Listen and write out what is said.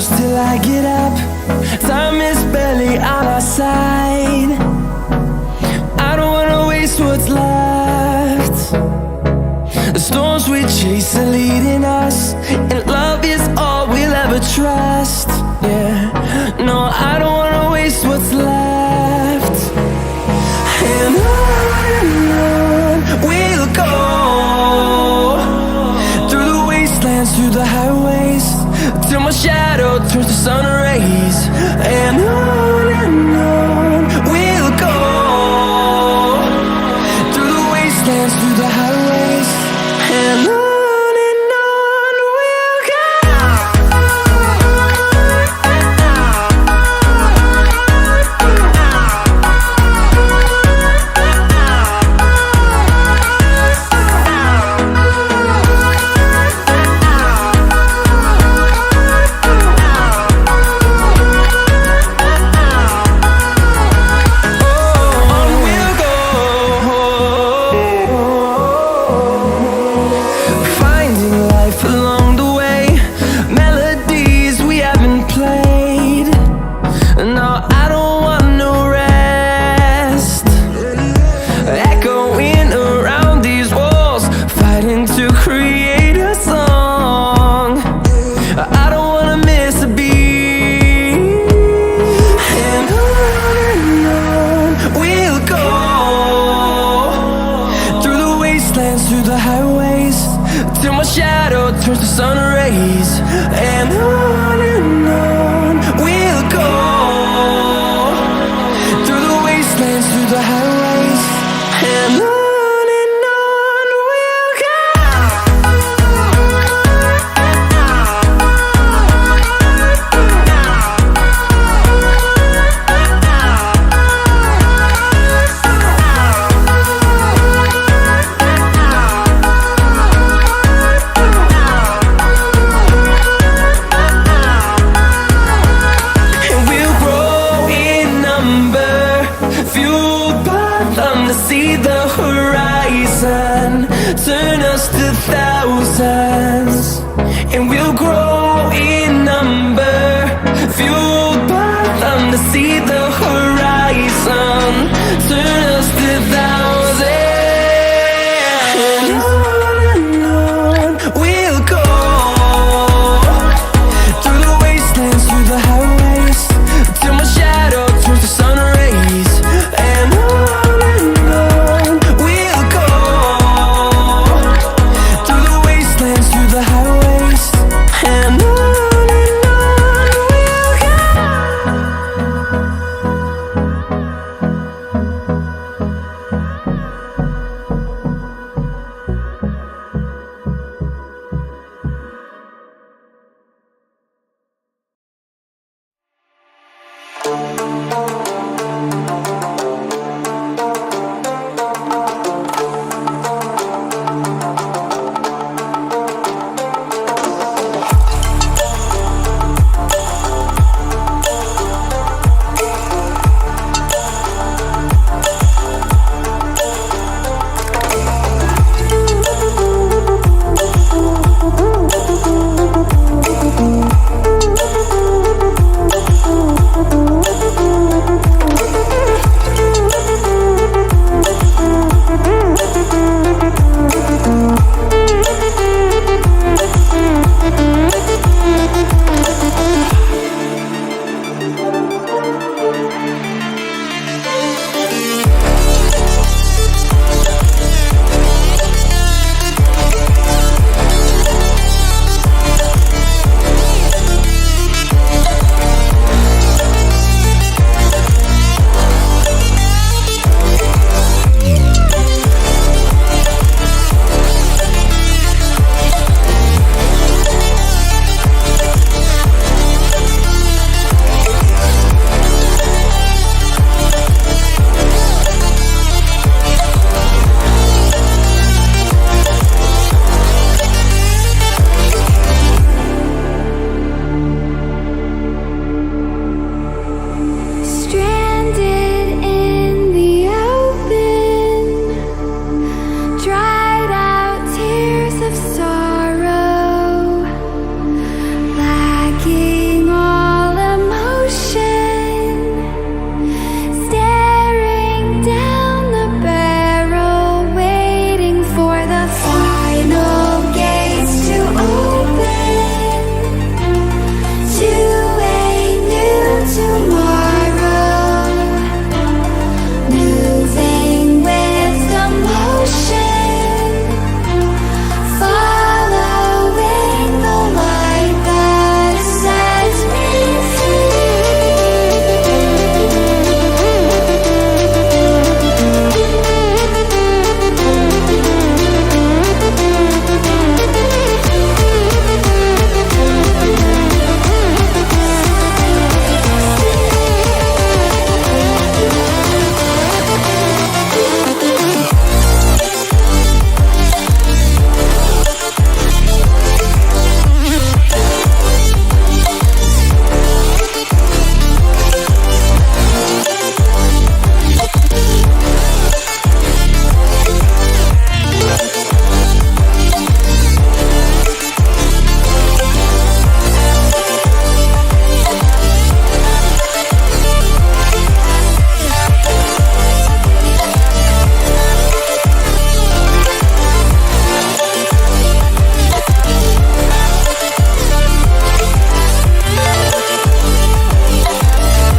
close till I get up. Time is barely on our side. I don't wanna waste what's left. The storms we chase are leading us, and love is all we'll ever trust. Yeah, no, I don't wanna waste what's left. And on we'll go, through the wastelands, through the highways, till my shadow turns to sun rays. And on we'll go, through the wastelands, through the highways, and on we'll go. Through the highways, till my shadow turns to sun rays. And on we'll go, through the wastelands, through the highways, and on we'll go. To see the horizon turn us to thousands, and we'll